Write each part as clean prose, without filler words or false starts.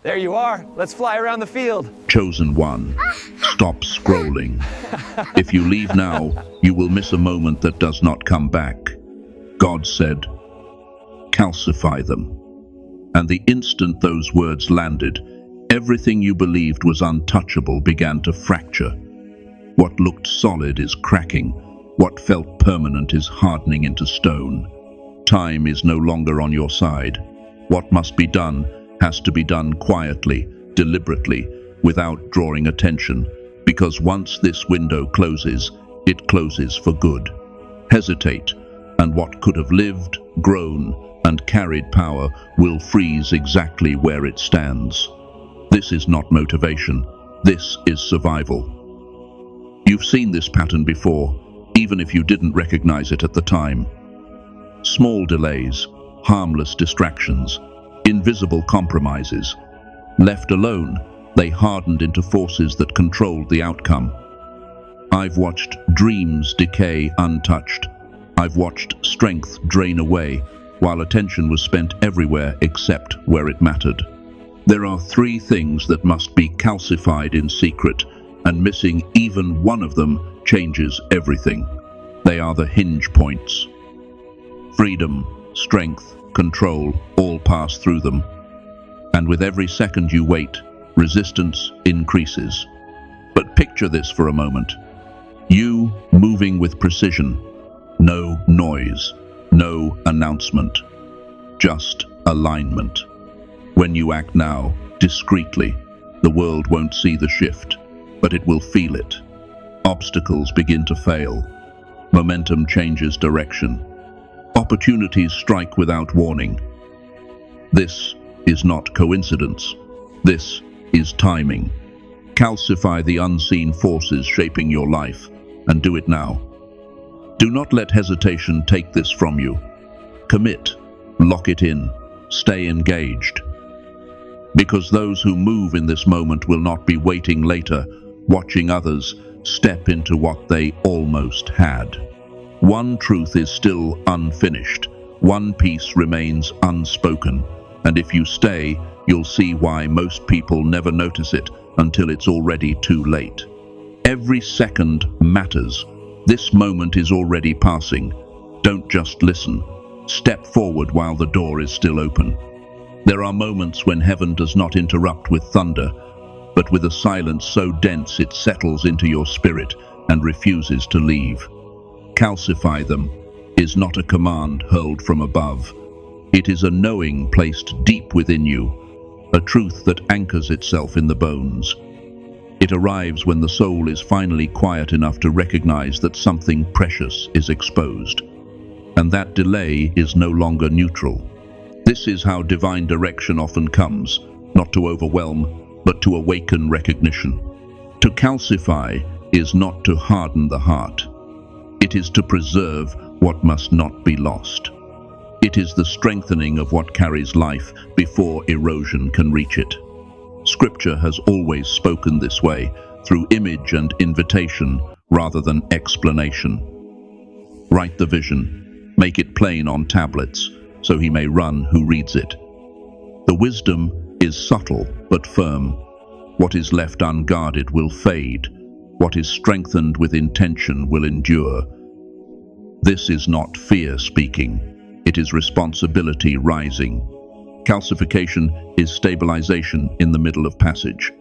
There you are. Let's fly around the field. Chosen one, stop scrolling. If you leave now, you will miss a moment that does not come back. God said, calcify them. And the instant those words landed, everything you believed was untouchable began to fracture. What looked solid is cracking. What felt permanent is hardening into stone. Time is no longer on your side. What must be done has to be done quietly, deliberately, without drawing attention, because once this window closes, it closes for good. Hesitate, and what could have lived, grown, and carried power will freeze exactly where it stands. This is not motivation. This is survival. You've seen this pattern before, even if you didn't recognize it at the time. Small delays, harmless distractions, invisible compromises. Left alone, they hardened into forces that controlled the outcome. I've watched dreams decay untouched. I've watched strength drain away, while attention was spent everywhere except where it mattered. There are 3 things that must be calcified in secret, and missing even one of them changes everything. They are the hinge points. Freedom, strength, control, all pass through them. And with every second you wait, resistance increases. But picture this for a moment. You moving with precision. No noise, no announcement, just alignment. When you act now, discreetly, the world won't see the shift, but it will feel it. Obstacles begin to fail. Momentum changes direction. Opportunities strike without warning. This is not coincidence. This is timing. Calcify the unseen forces shaping your life, and do it now. Do not let hesitation take this from you. Commit, lock it in, stay engaged. Because those who move in this moment will not be waiting later, watching others step into what they almost had. One truth is still unfinished. One piece remains unspoken. And if you stay, you'll see why most people never notice it until it's already too late. Every second matters. This moment is already passing. Don't just listen. Step forward while the door is still open. There are moments when heaven does not interrupt with thunder, but with a silence so dense it settles into your spirit and refuses to leave. Calcify them is not a command hurled from above. It is a knowing placed deep within you, a truth that anchors itself in the bones. It arrives when the soul is finally quiet enough to recognize that something precious is exposed, and that delay is no longer neutral. This is how divine direction often comes, not to overwhelm, but to awaken recognition. To calcify is not to harden the heart. It is to preserve what must not be lost. It is the strengthening of what carries life before erosion can reach it. Scripture has always spoken this way, through image and invitation rather than explanation. Write the vision, make it plain on tablets, so he may run who reads it. The wisdom is subtle but firm. What is left unguarded will fade. What is strengthened with intention will endure. This is not fear speaking. It is responsibility rising. Calcification is stabilization in the middle of passage.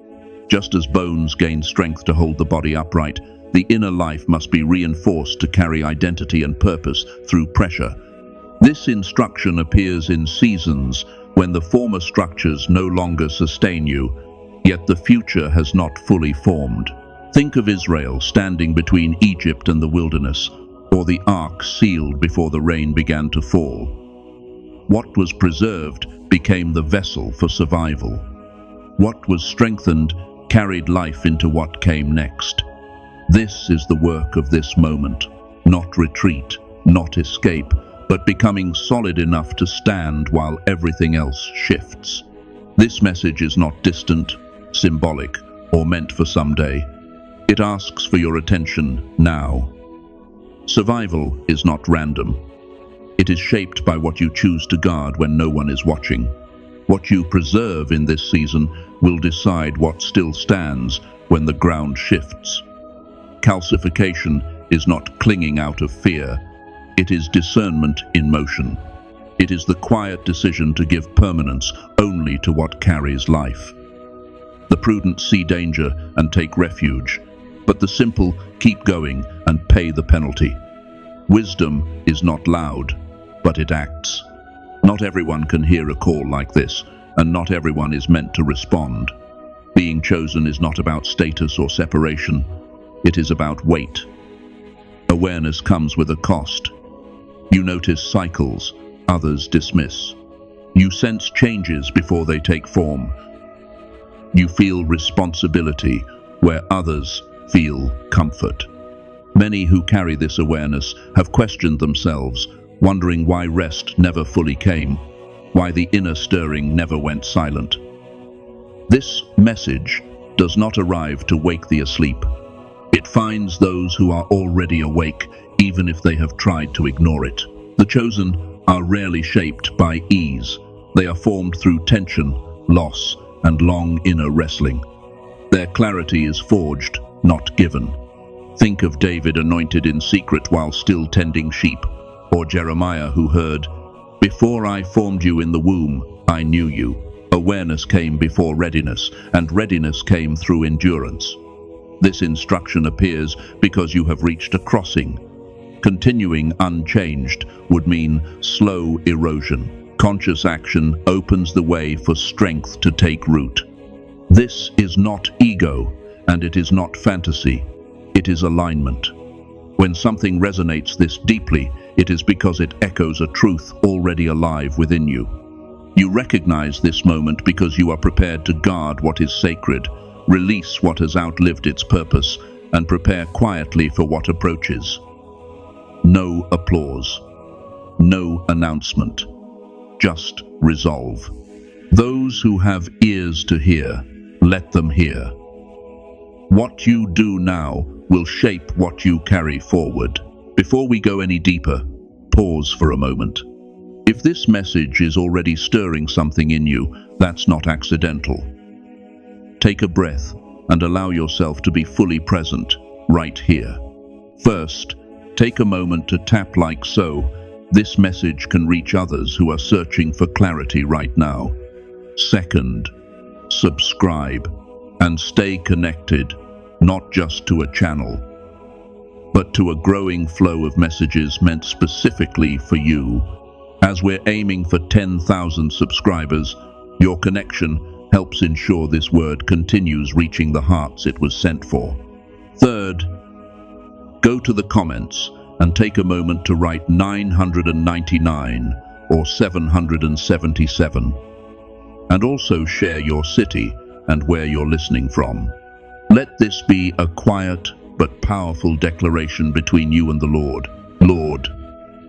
Just as bones gain strength to hold the body upright, the inner life must be reinforced to carry identity and purpose through pressure. This instruction appears in seasons when the former structures no longer sustain you, yet the future has not fully formed. Think of Israel standing between Egypt and the wilderness, or the ark sealed before the rain began to fall. What was preserved became the vessel for survival. What was strengthened carried life into what came next. This is the work of this moment, not retreat, not escape, but becoming solid enough to stand while everything else shifts. This message is not distant, symbolic, or meant for someday. It asks for your attention now. Survival is not random. It is shaped by what you choose to guard when no one is watching. What you preserve in this season will decide what still stands when the ground shifts. Calcification is not clinging out of fear. It is discernment in motion. It is the quiet decision to give permanence only to what carries life. The prudent see danger and take refuge, but the simple keep going and pay the penalty. Wisdom is not loud, but it acts. Not everyone can hear a call like this, and not everyone is meant to respond. Being chosen is not about status or separation. It is about weight. Awareness comes with a cost. You notice cycles others dismiss. You sense changes before they take form. You feel responsibility where others feel comfort. Many who carry this awareness have questioned themselves, wondering why rest never fully came, why the inner stirring never went silent. This message does not arrive to wake the asleep. It finds those who are already awake, even if they have tried to ignore it. The chosen are rarely shaped by ease. They are formed through tension, loss, and long inner wrestling. Their clarity is forged, not given. Think of David anointed in secret while still tending sheep, or Jeremiah who heard, "Before I formed you in the womb, I knew you." Awareness came before readiness, and readiness came through endurance. This instruction appears because you have reached a crossing. Continuing unchanged would mean slow erosion. Conscious action opens the way for strength to take root. This is not ego, and it is not fantasy. It is alignment. When something resonates this deeply, it is because it echoes a truth already alive within you. You recognize this moment because you are prepared to guard what is sacred, release what has outlived its purpose, and prepare quietly for what approaches. No applause, no announcement, just resolve. Those who have ears to hear, let them hear. What you do now will shape what you carry forward. Before we go any deeper, pause for a moment. If this message is already stirring something in you, that's not accidental. Take a breath and allow yourself to be fully present, right here. First, take a moment to tap like so. This message can reach others who are searching for clarity right now. Second, subscribe and stay connected, not just to a channel, but to a growing flow of messages meant specifically for you. As we're aiming for 10,000 subscribers, your connection helps ensure this word continues reaching the hearts it was sent for. Third, go to the comments and take a moment to write 999 or 777, and also share your city and where you're listening from. Let this be a quiet but powerful declaration between you and the Lord. Lord,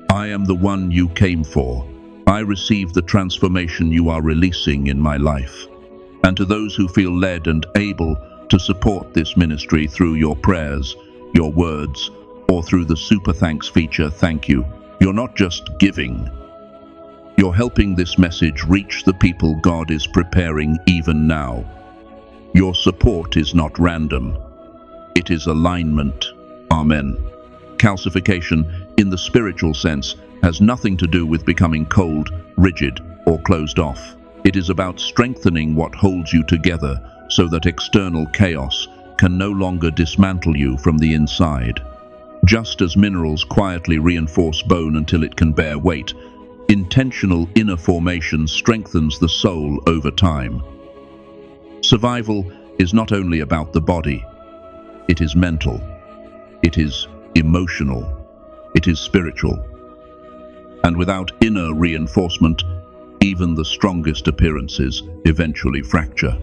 I am the one you came for. I receive the transformation you are releasing in my life. And to those who feel led and able to support this ministry through your prayers, your words, or through the Super Thanks feature, thank you. You're not just giving. You're helping this message reach the people God is preparing even now. Your support is not random. It is alignment. Amen. Calcification, in the spiritual sense, has nothing to do with becoming cold, rigid, or closed off. It is about strengthening what holds you together so that external chaos can no longer dismantle you from the inside. Just as minerals quietly reinforce bone until it can bear weight, intentional inner formation strengthens the soul over time. Survival is not only about the body. It is mental. It is emotional. It is spiritual. And without inner reinforcement, even the strongest appearances eventually fracture.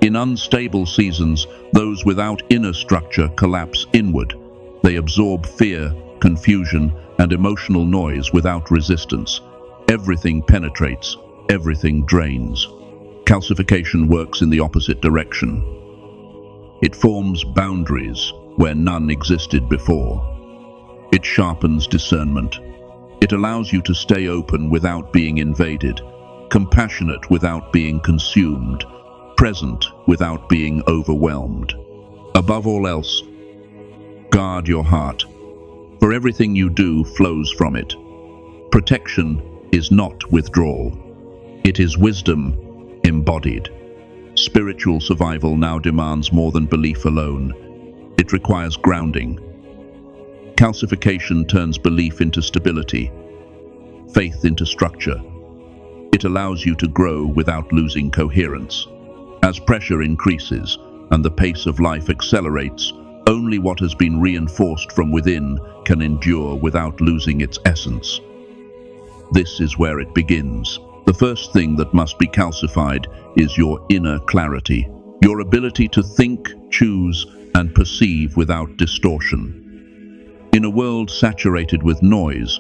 In unstable seasons, those without inner structure collapse inward. They absorb fear, confusion, and emotional noise without resistance. Everything penetrates, everything drains. Calcification works in the opposite direction. It forms boundaries where none existed before. It sharpens discernment. It allows you to stay open without being invaded. compassionate without being consumed, present without being overwhelmed. Above all else, guard your heart, for everything you do flows from it. Protection is not withdrawal. It is wisdom embodied. Spiritual survival now demands more than belief alone. It requires grounding. Calcification turns belief into stability, faith into structure. It allows you to grow without losing coherence. As pressure increases and the pace of life accelerates, only what has been reinforced from within can endure without losing its essence. This is where it begins. The first thing that must be calcified is your inner clarity, your ability to think, choose, and perceive without distortion. In a world saturated with noise,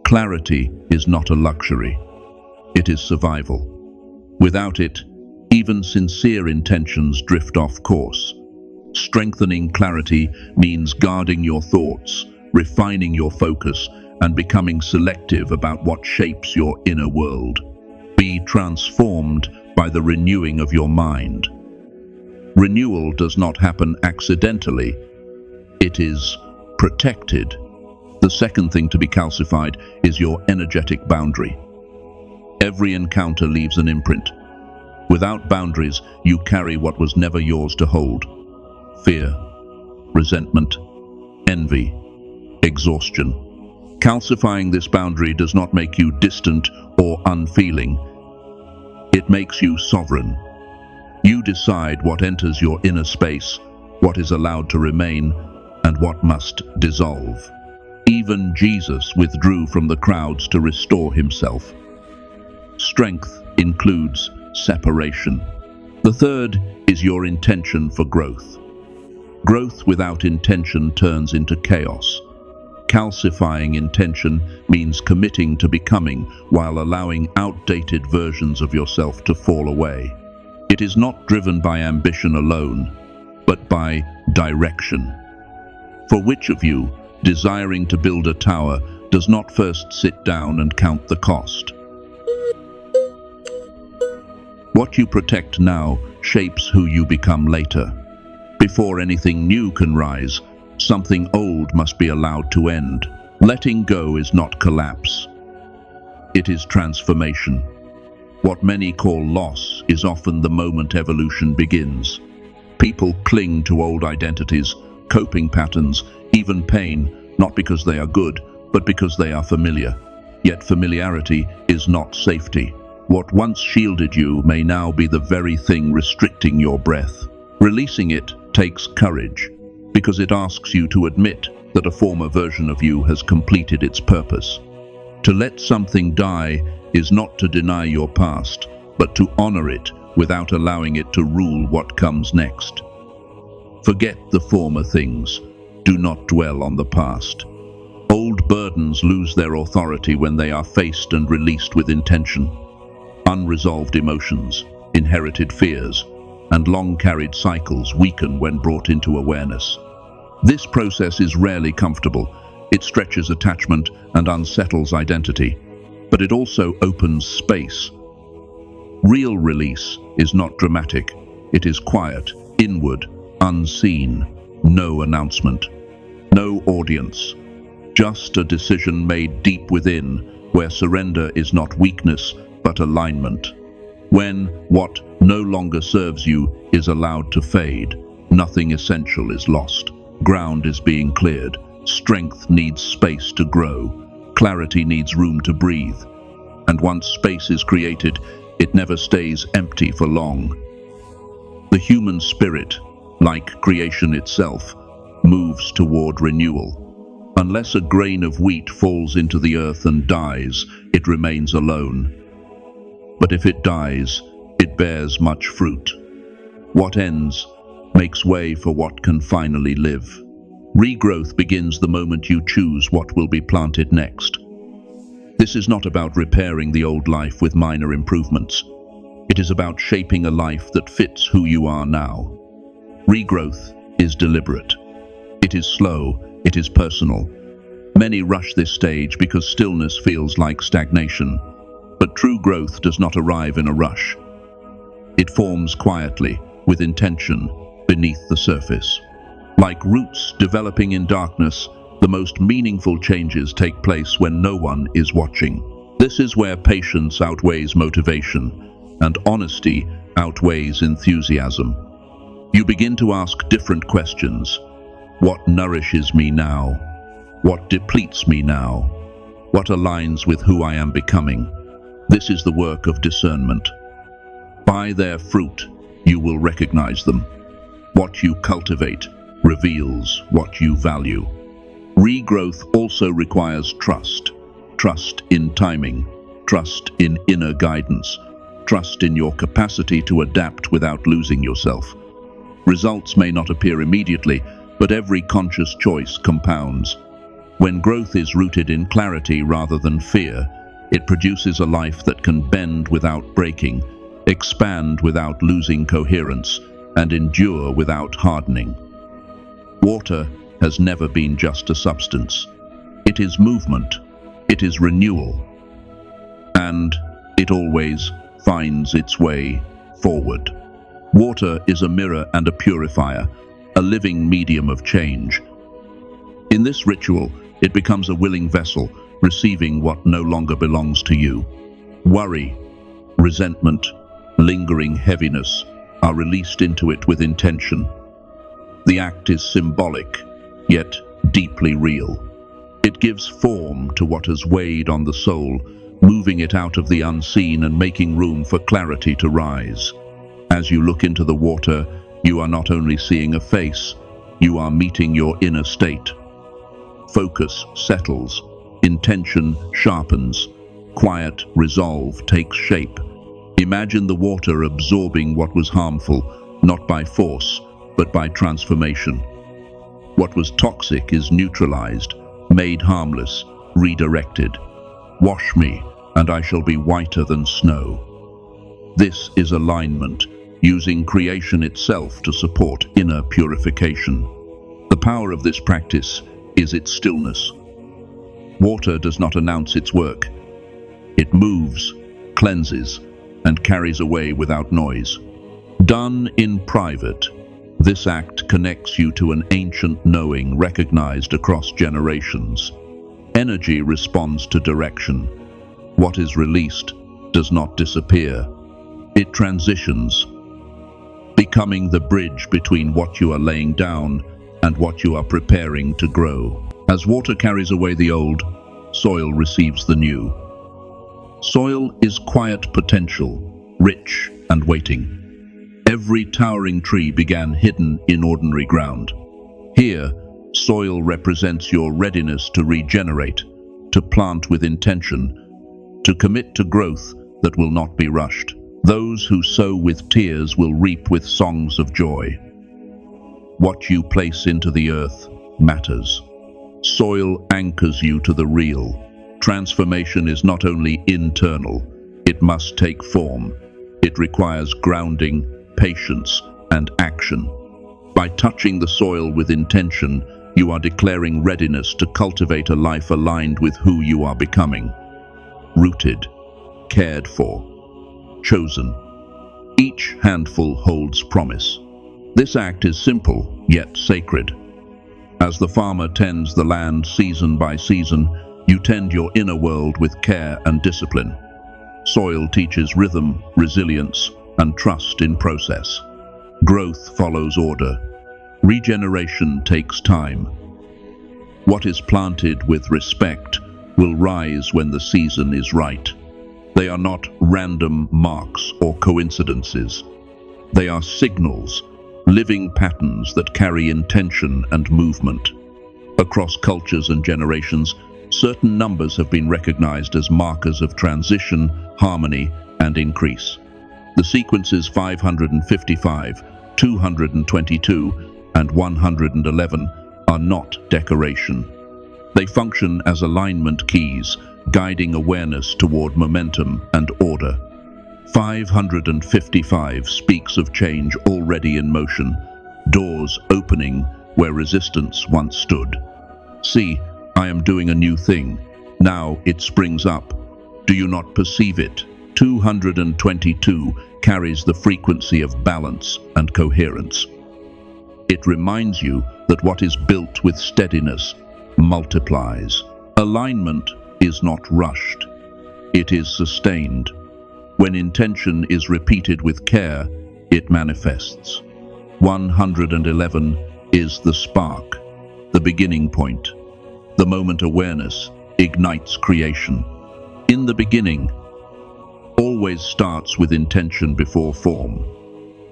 clarity is not a luxury. It is survival. Without it, even sincere intentions drift off course. Strengthening clarity means guarding your thoughts, refining your focus, and becoming selective about what shapes your inner world. Be transformed by the renewing of your mind. Renewal does not happen accidentally. It is protected. The second thing to be calcified is your energetic boundary. Every encounter leaves an imprint. Without boundaries, you carry what was never yours to hold. Fear, resentment, envy, exhaustion. Calcifying this boundary does not make you distant or unfeeling. It makes you sovereign. You decide what enters your inner space, what is allowed to remain, and what must dissolve. Even Jesus withdrew from the crowds to restore himself. Strength includes separation. The third is your intention for growth. Growth without intention turns into chaos. Calcifying intention means committing to becoming while allowing outdated versions of yourself to fall away. It is not driven by ambition alone, but by direction. For which of you, desiring to build a tower, does not first sit down and count the cost? What you protect now shapes who you become later. Before anything new can rise, something old must be allowed to end. Letting go is not collapse. It is transformation. What many call loss is often the moment evolution begins. People cling to old identities, coping patterns, even pain, not because they are good, but because they are familiar. Yet familiarity is not safety. What once shielded you may now be the very thing restricting your breath. Releasing it takes courage, because it asks you to admit that a former version of you has completed its purpose. To let something die is not to deny your past, but to honor it without allowing it to rule what comes next. Forget the former things. Do not dwell on the past. Old burdens lose their authority when they are faced and released with intention. Unresolved emotions, inherited fears, and long-carried cycles weaken when brought into awareness. This process is rarely comfortable. It stretches attachment and unsettles identity, but it also opens space. Real release is not dramatic. It is quiet, inward, unseen, no announcement, no audience, just a decision made deep within, where surrender is not weakness, but alignment. When what no longer serves you is allowed to fade, nothing essential is lost. Ground is being cleared. Strength needs space to grow. Clarity needs room to breathe. And once space is created, it never stays empty for long. The human spirit, like creation itself, moves toward renewal. Unless a grain of wheat falls into the earth and dies, it remains alone. But if it dies, it bears much fruit. What ends makes way for what can finally live. Regrowth begins the moment you choose what will be planted next. This is not about repairing the old life with minor improvements. It is about shaping a life that fits who you are now. Regrowth is deliberate. It is slow. It is personal. Many rush this stage because stillness feels like stagnation. But true growth does not arrive in a rush. It forms quietly, with intention, beneath the surface. Like roots developing in darkness, the most meaningful changes take place when no one is watching. This is where patience outweighs motivation, and honesty outweighs enthusiasm. You begin to ask different questions. What nourishes me now? What depletes me now? What aligns with who I am becoming? This is the work of discernment. By their fruit, you will recognize them. What you cultivate reveals what you value. Regrowth also requires trust. Trust in timing, trust in inner guidance, trust in your capacity to adapt without losing yourself. Results may not appear immediately, but every conscious choice compounds. When growth is rooted in clarity rather than fear, it produces a life that can bend without breaking, expand without losing coherence, and endure without hardening. Water has never been just a substance. It is movement, it is renewal, and it always finds its way forward. Water is a mirror and a purifier, a living medium of change. In this ritual, it becomes a willing vessel, receiving what no longer belongs to you. Worry, resentment, lingering heaviness are released into it with intention. The act is symbolic, yet deeply real. It gives form to what has weighed on the soul, moving it out of the unseen and making room for clarity to rise. As you look into the water, you are not only seeing a face, you are meeting your inner state. Focus settles, intention sharpens, quiet resolve takes shape. Imagine the water absorbing what was harmful, not by force, but by transformation. What was toxic is neutralized, made harmless, redirected. Wash me, and I shall be whiter than snow. This is alignment, using creation itself to support inner purification. The power of this practice is its stillness. Water does not announce its work. It moves, cleanses, and carries away without noise. Done in private, this act connects you to an ancient knowing recognized across generations. Energy responds to direction. What is released does not disappear. It transitions, becoming the bridge between what you are laying down and what you are preparing to grow. As water carries away the old, soil receives the new. Soil is quiet potential, rich and waiting. Every towering tree began hidden in ordinary ground. Here, soil represents your readiness to regenerate, to plant with intention, to commit to growth that will not be rushed. Those who sow with tears will reap with songs of joy. What you place into the earth matters. Soil anchors you to the real. Transformation is not only internal, it must take form. It requires grounding, patience, and action. By touching the soil with intention, you are declaring readiness to cultivate a life aligned with who you are becoming. Rooted, cared for, chosen. Each handful holds promise. This act is simple, yet sacred. As the farmer tends the land season by season, you tend your inner world with care and discipline. Soil teaches rhythm, resilience, and trust in process. Growth follows order. Regeneration takes time. What is planted with respect will rise when the season is right. They are not random marks or coincidences. They are signals, living patterns that carry intention and movement. Across cultures and generations, certain numbers have been recognized as markers of transition, harmony, and increase. The sequences 555, 222, and 111 are not decoration. They function as alignment keys, guiding awareness toward momentum and order. 555 speaks of change already in motion, doors opening where resistance once stood. See, I am doing a new thing. Now it springs up. Do you not perceive it? 222 carries the frequency of balance and coherence. It reminds you that what is built with steadiness multiplies. Alignment is not rushed. It is sustained. When intention is repeated with care, it manifests. 111 is the spark, the beginning point. The moment awareness ignites creation. In the beginning, always starts with intention before form.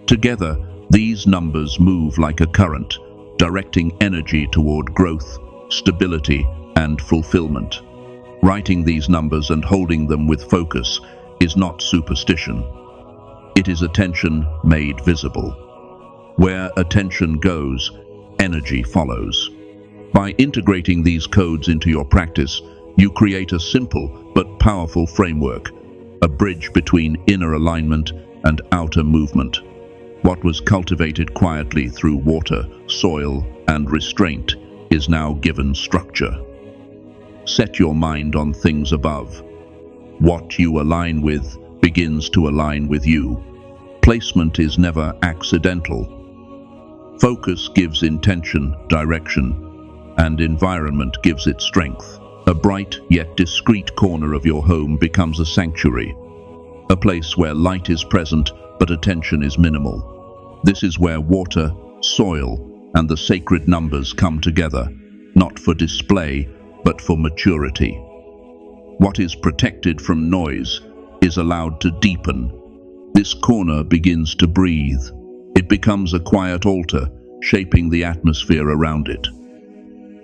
Together, these numbers move like a current, directing energy toward growth, stability, and fulfillment. Writing these numbers and holding them with focus is not superstition. It is attention made visible. Where attention goes, energy follows. By integrating these codes into your practice, you create a simple but powerful framework, a bridge between inner alignment and outer movement. What was cultivated quietly through water, soil, and restraint is now given structure. Set your mind on things above. What you align with begins to align with you. Placement is never accidental. Focus gives intention, direction, and environment gives it strength. A bright yet discreet corner of your home becomes a sanctuary, a place where light is present but attention is minimal. This is where water, soil, and the sacred numbers come together, not for display, but for maturity. What is protected from noise is allowed to deepen. This corner begins to breathe. It becomes a quiet altar, shaping the atmosphere around it.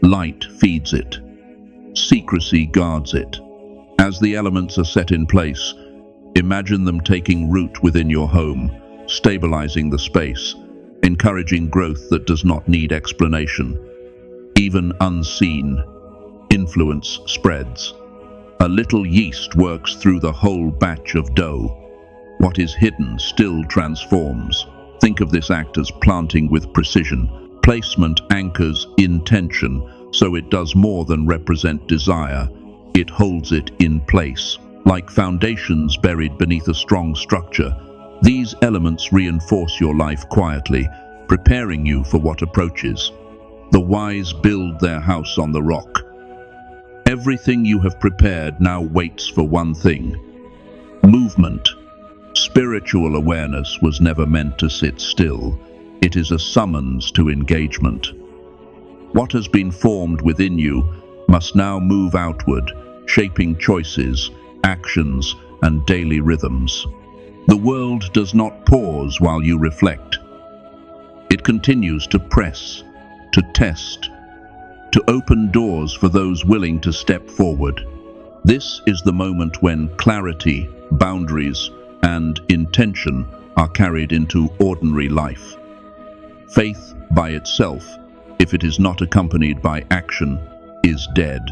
Light feeds it. Secrecy guards it. As the elements are set in place, imagine them taking root within your home, stabilizing the space, encouraging growth that does not need explanation. Even unseen, influence spreads. A little yeast works through the whole batch of dough. What is hidden still transforms. Think of this act as planting with precision. Placement anchors intention, so it does more than represent desire. It holds it in place. Like foundations buried beneath a strong structure, these elements reinforce your life quietly, preparing you for what approaches. The wise build their house on the rock. Everything you have prepared now waits for one thing: movement. Spiritual awareness was never meant to sit still. It is a summons to engagement. What has been formed within you must now move outward, shaping choices, actions, and daily rhythms. The world does not pause while you reflect. It continues to press, to test, to open doors for those willing to step forward. This is the moment when clarity, boundaries, and intention are carried into ordinary life. Faith by itself, if it is not accompanied by action, is dead.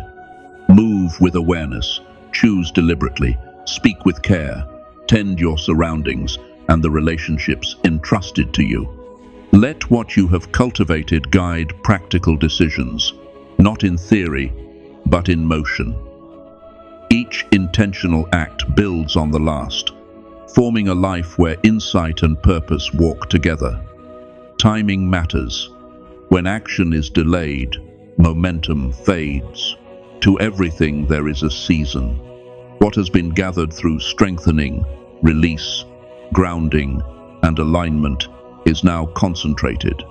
Move with awareness, choose deliberately, speak with care, tend your surroundings and the relationships entrusted to you. Let what you have cultivated guide practical decisions, not in theory, but in motion. Each intentional act builds on the last, forming a life where insight and purpose walk together. Timing matters. When action is delayed, momentum fades. To everything there is a season. What has been gathered through strengthening, release, grounding, and alignment is now concentrated.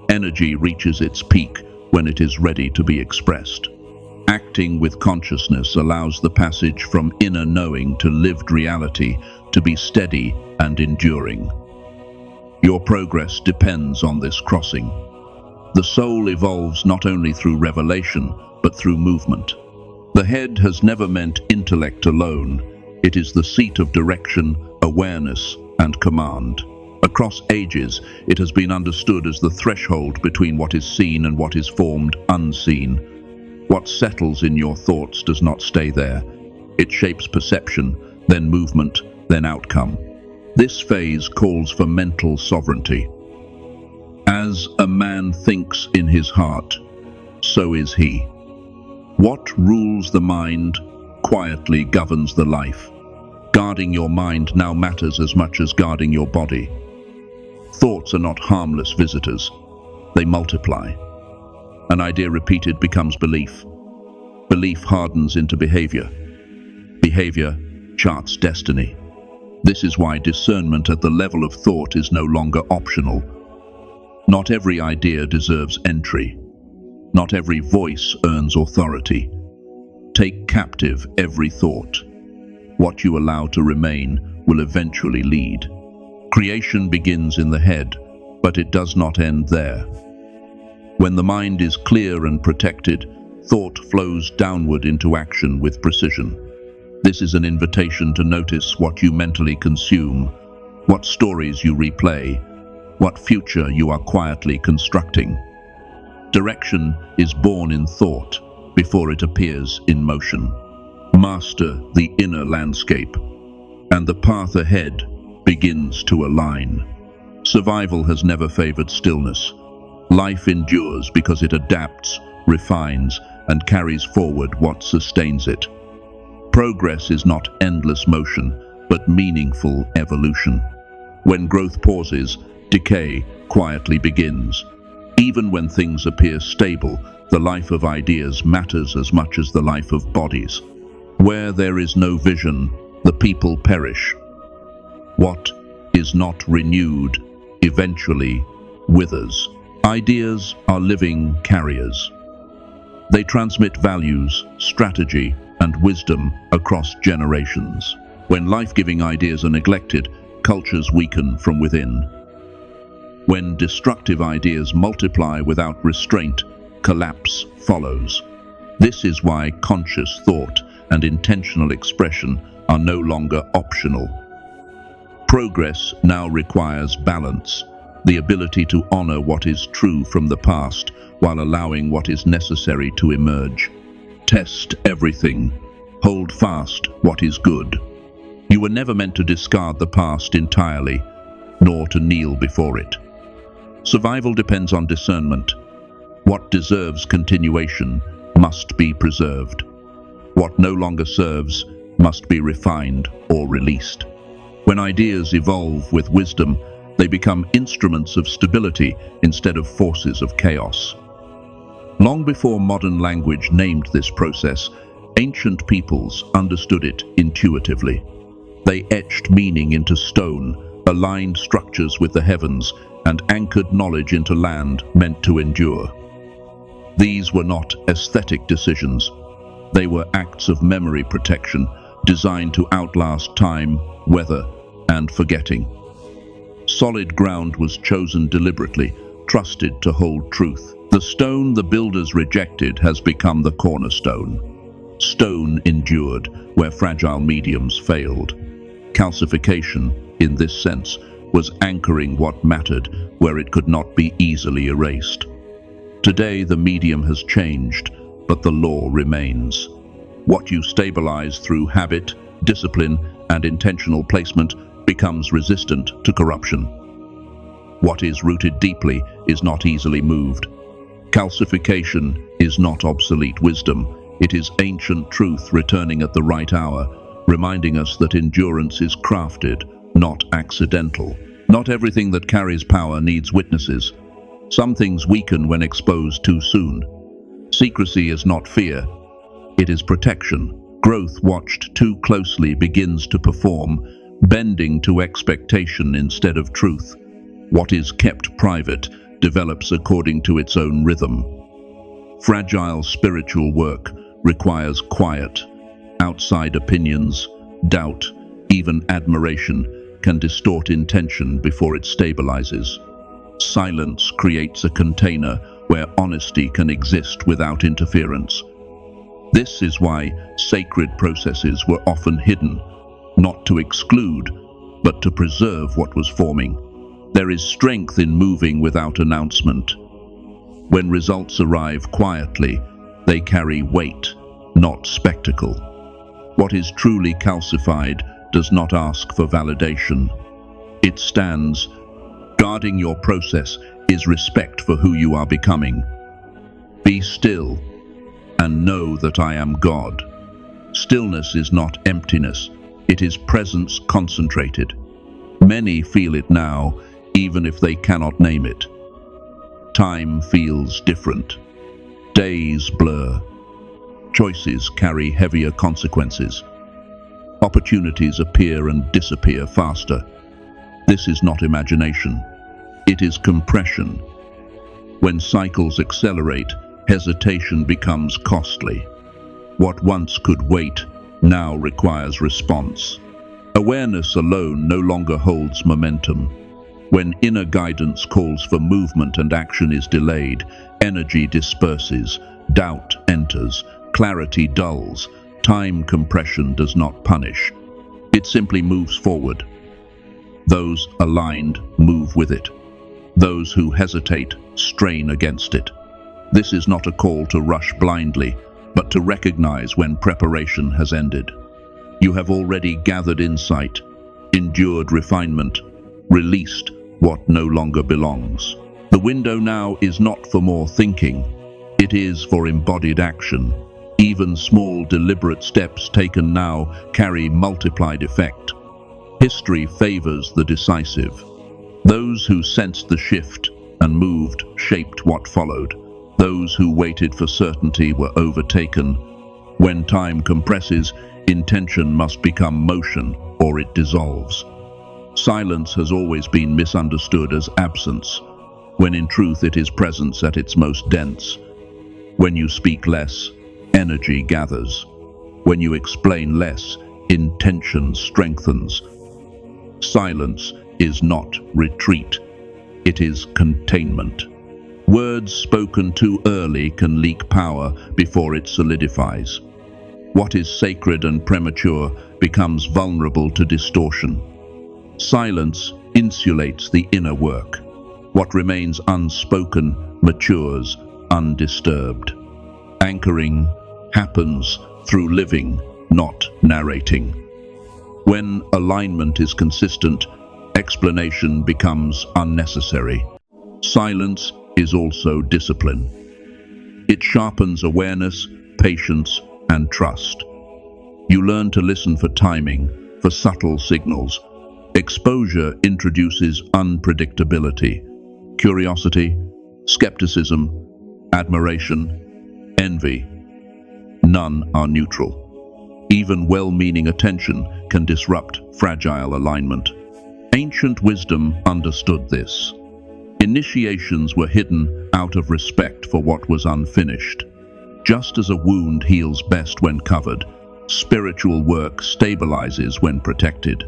Energy reaches its peak when it is ready to be expressed. Acting with consciousness allows the passage from inner knowing to lived reality to be steady and enduring. Your progress depends on this crossing. The soul evolves not only through revelation, but through movement. The head has never meant intellect alone. It is the seat of direction, awareness, and command. Across ages, it has been understood as the threshold between what is seen and what is formed unseen. What settles in your thoughts does not stay there. It shapes perception, then movement, then outcome. This phase calls for mental sovereignty. As a man thinks in his heart, so is he. What rules the mind quietly governs the life. Guarding your mind now matters as much as guarding your body. Thoughts are not harmless visitors. They multiply. An idea repeated becomes belief. Belief hardens into behavior. Behavior charts destiny. This is why discernment at the level of thought is no longer optional. Not every idea deserves entry. Not every voice earns authority. Take captive every thought. What you allow to remain will eventually lead. Creation begins in the head, but it does not end there. When the mind is clear and protected, thought flows downward into action with precision. This is an invitation to notice what you mentally consume, what stories you replay, what future you are quietly constructing. Direction is born in thought before it appears in motion. Master the inner landscape, and the path ahead begins to align. Survival has never favored stillness. Life endures because it adapts, refines, and carries forward what sustains it. Progress is not endless motion, but meaningful evolution. When growth pauses, decay quietly begins. Even when things appear stable, the life of ideas matters as much as the life of bodies. Where there is no vision, the people perish. What is not renewed eventually withers. Ideas are living carriers. They transmit values, strategy, and wisdom across generations. When life-giving ideas are neglected, cultures weaken from within. When destructive ideas multiply without restraint, collapse follows. This is why conscious thought and intentional expression are no longer optional. Progress now requires balance, the ability to honor what is true from the past while allowing what is necessary to emerge. Test everything. Hold fast what is good. You were never meant to discard the past entirely, nor to kneel before it. Survival depends on discernment. What deserves continuation must be preserved. What no longer serves must be refined or released. When ideas evolve with wisdom, they become instruments of stability instead of forces of chaos. Long before modern language named this process, ancient peoples understood it intuitively. They etched meaning into stone, aligned structures with the heavens, and anchored knowledge into land meant to endure. These were not aesthetic decisions. They were acts of memory protection, designed to outlast time, weather, and forgetting. Solid ground was chosen deliberately, trusted to hold truth. The stone the builders rejected has become the cornerstone. Stone endured where fragile mediums failed. Calcification, in this sense, was anchoring what mattered where it could not be easily erased. Today the medium has changed, but the law remains. What you stabilize through habit, discipline, and intentional placement becomes resistant to corruption. What is rooted deeply is not easily moved. Calcification is not obsolete wisdom. It is ancient truth returning at the right hour, reminding us that endurance is crafted, not accidental. Not everything that carries power needs witnesses. Some things weaken when exposed too soon. Secrecy is not fear. It is protection. Growth watched too closely begins to perform, bending to expectation instead of truth. What is kept private develops according to its own rhythm. Fragile spiritual work requires quiet. Outside opinions, doubt, even admiration can distort intention before it stabilizes. Silence creates a container where honesty can exist without interference. This is why sacred processes were often hidden, not to exclude, but to preserve what was forming. There is strength in moving without announcement. When results arrive quietly, they carry weight, not spectacle. What is truly calcified does not ask for validation. It stands. Guarding your process is respect for who you are becoming. Be still and know that I am God. Stillness is not emptiness, it is presence concentrated. Many feel it now, even if they cannot name it. Time feels different. Days blur. Choices carry heavier consequences. Opportunities appear and disappear faster. This is not imagination. It is compression. When cycles accelerate, hesitation becomes costly. What once could wait now requires response. Awareness alone no longer holds momentum. When inner guidance calls for movement and action is delayed, energy disperses, doubt enters, clarity dulls. Time compression does not punish. It simply moves forward. Those aligned move with it. Those who hesitate strain against it. This is not a call to rush blindly, but to recognize when preparation has ended. You have already gathered insight, endured refinement, released what no longer belongs. The window now is not for more thinking. It is for embodied action. Even small, deliberate steps taken now carry multiplied effect. History favors the decisive. Those who sensed the shift and moved shaped what followed. Those who waited for certainty were overtaken. When time compresses, intention must become motion or it dissolves. Silence has always been misunderstood as absence, when in truth it is presence at its most dense. When you speak less, energy gathers. When you explain less, intention strengthens. Silence is not retreat, it is containment. Words spoken too early can leak power before it solidifies. What is sacred and premature becomes vulnerable to distortion. Silence insulates the inner work. What remains unspoken matures undisturbed. Anchoring happens through living, not narrating. When alignment is consistent, explanation becomes unnecessary. Silence is also discipline. It sharpens awareness, patience, and trust. You learn to listen for timing, for subtle signals. Exposure introduces unpredictability. Curiosity, skepticism, admiration, envy. None are neutral. Even well-meaning attention can disrupt fragile alignment. Ancient wisdom understood this. Initiations were hidden out of respect for what was unfinished. Just as a wound heals best when covered, spiritual work stabilizes when protected.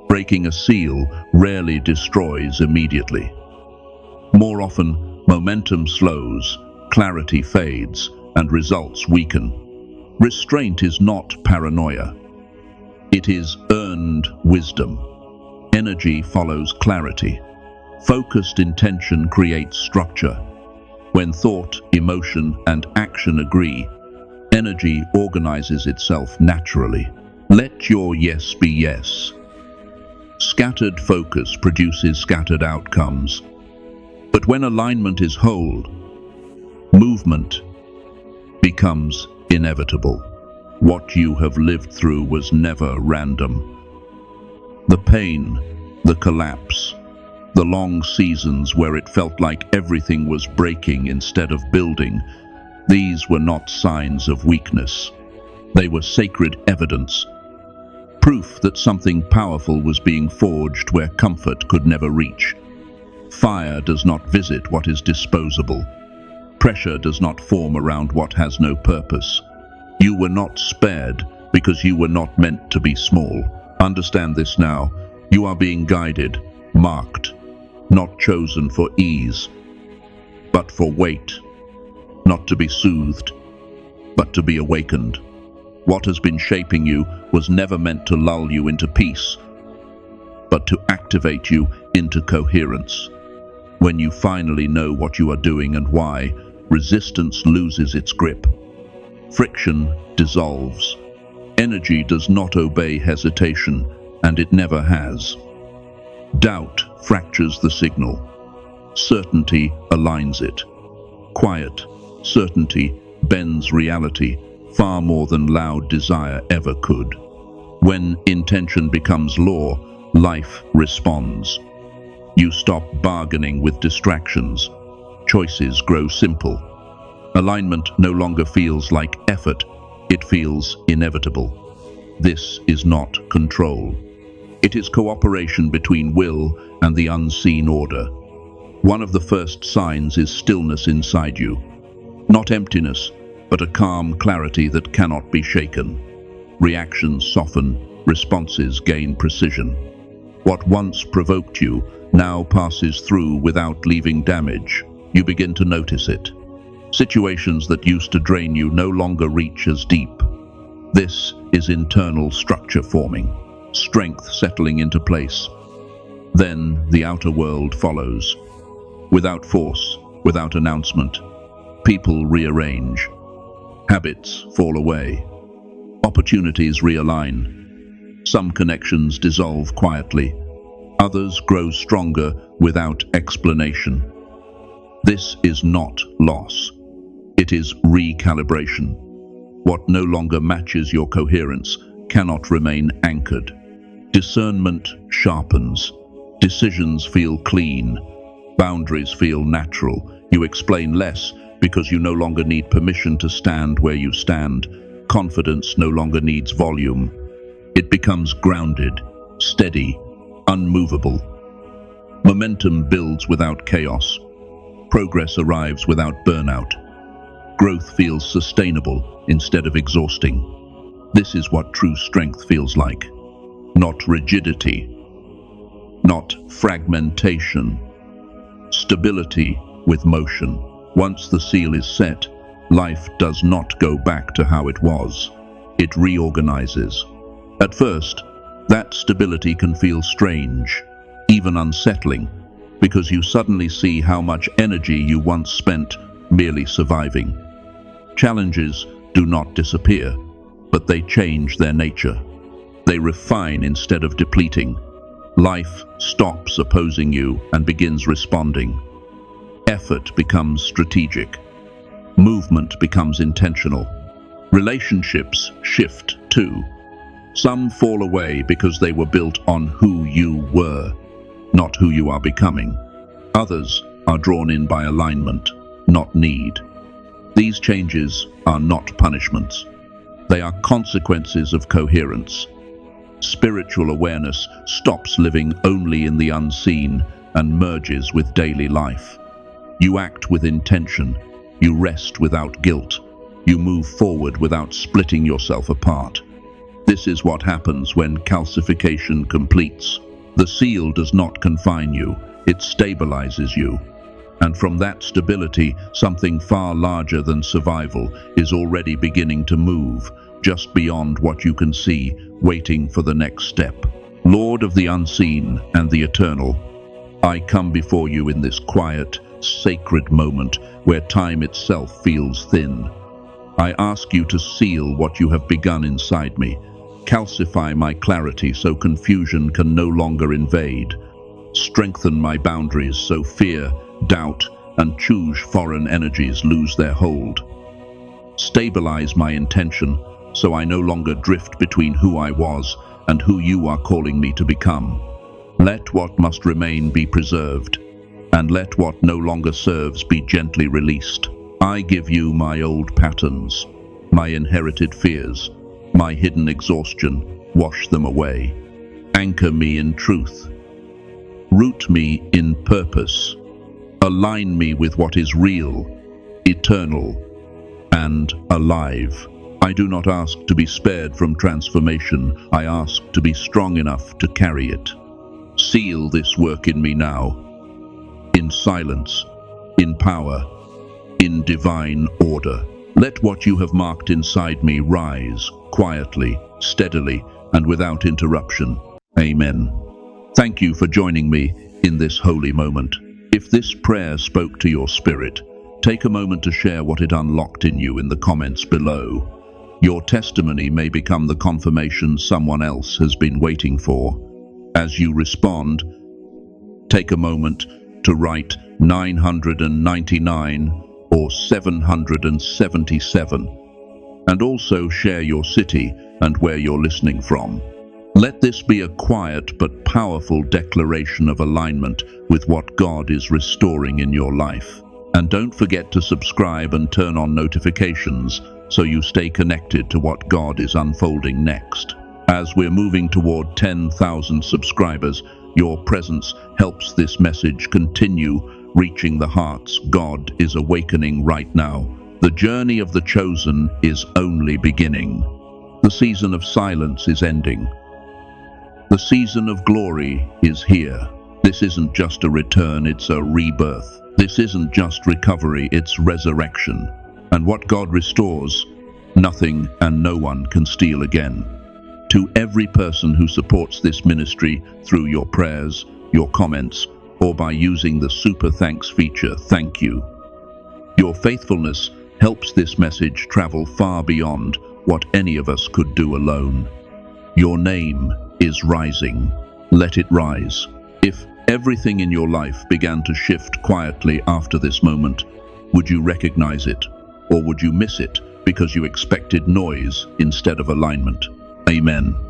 Breaking a seal rarely destroys immediately. More often, momentum slows, clarity fades, and results weaken. Restraint is not paranoia. It is earned wisdom. Energy follows clarity. Focused intention creates structure. When thought, emotion, and action agree, energy organizes itself naturally. Let your yes be yes. Scattered focus produces scattered outcomes. But when alignment is whole, movement becomes inevitable. What you have lived through was never random. The pain, the collapse, the long seasons where it felt like everything was breaking instead of building, these were not signs of weakness. They were sacred evidence. Proof that something powerful was being forged where comfort could never reach. Fire does not visit what is disposable. Pressure does not form around what has no purpose. You were not spared because you were not meant to be small. Understand this now. You are being guided, marked, not chosen for ease, but for weight. Not to be soothed, but to be awakened. What has been shaping you was never meant to lull you into peace, but to activate you into coherence. When you finally know what you are doing and why, resistance loses its grip. Friction dissolves. Energy does not obey hesitation, and it never has. Doubt fractures the signal. Certainty aligns it. Quiet certainty bends reality. far more than loud desire ever could. When intention becomes law, life responds. You stop bargaining with distractions. Choices grow simple. Alignment no longer feels like effort, it feels inevitable. This is not control. It is cooperation between will and the unseen order. One of the first signs is stillness inside you. Not emptiness, but a calm clarity that cannot be shaken. Reactions soften, responses gain precision. What once provoked you now passes through without leaving damage. You begin to notice it. Situations that used to drain you no longer reach as deep. This is internal structure forming, strength settling into place. Then the outer world follows. Without force, without announcement, people rearrange. Habits fall away. Opportunities realign. Some connections dissolve quietly. Others grow stronger without explanation. This is not loss. It is recalibration. What no longer matches your coherence cannot remain anchored. Discernment sharpens. Decisions feel clean. Boundaries feel natural. You explain less because you no longer need permission to stand where you stand. Confidence no longer needs volume. It becomes grounded, steady, unmovable. Momentum builds without chaos. Progress arrives without burnout. Growth feels sustainable instead of exhausting. This is what true strength feels like. Not rigidity, not fragmentation. Stability with motion. Once the seal is set, life does not go back to how it was. It reorganizes. At first, that stability can feel strange, even unsettling, because you suddenly see how much energy you once spent merely surviving. Challenges do not disappear, but they change their nature. They refine instead of depleting. Life stops opposing you and begins responding. Effort becomes strategic. Movement becomes intentional. Relationships shift too. Some fall away because they were built on who you were, not who you are becoming. Others are drawn in by alignment, not need. These changes are not punishments. They are consequences of coherence. Spiritual awareness stops living only in the unseen and merges with daily life. You act with intention. You rest without guilt. You move forward without splitting yourself apart. This is what happens when calcification completes. The seal does not confine you, it stabilizes you. And from that stability, something far larger than survival is already beginning to move, just beyond what you can see, waiting for the next step. Lord of the unseen and the eternal, I come before you in this quiet, sacred moment where time itself feels thin. I ask you to seal what you have begun inside me. Calcify my clarity so confusion can no longer invade. Strengthen my boundaries so fear, doubt, and choose foreign energies lose their hold. Stabilize my intention so I no longer drift between who I was and who you are calling me to become. Let what must remain be preserved, and let what no longer serves be gently released. I give you my old patterns, my inherited fears, my hidden exhaustion. Wash them away. Anchor me in truth. Root me in purpose. Align me with what is real, eternal, and alive. I do not ask to be spared from transformation. I ask to be strong enough to carry it. Seal this work in me now, in silence, in power, in divine order. Let what you have marked inside me rise, quietly, steadily, and without interruption. Amen. Thank you for joining me in this holy moment. If this prayer spoke to your spirit, take a moment to share what it unlocked in you in the comments below. Your testimony may become the confirmation someone else has been waiting for. As you respond, take a moment to write 999 or 777 and also share your city and where you're listening from. Let this be a quiet but powerful declaration of alignment with what God is restoring in your life. And don't forget to subscribe and turn on notifications so you stay connected to what God is unfolding next. As we're moving toward 10,000 subscribers, your presence helps this message continue reaching the hearts God is awakening right now. The journey of the chosen is only beginning. The season of silence is ending. The season of glory is here. This isn't just a return, it's a rebirth. This isn't just recovery, it's resurrection. And what God restores, nothing and no one can steal again. To every person who supports this ministry through your prayers, your comments, or by using the Super Thanks feature, thank you. Your faithfulness helps this message travel far beyond what any of us could do alone. Your name is rising. Let it rise. If everything in your life began to shift quietly after this moment, would you recognize it, or would you miss it because you expected noise instead of alignment? Amen.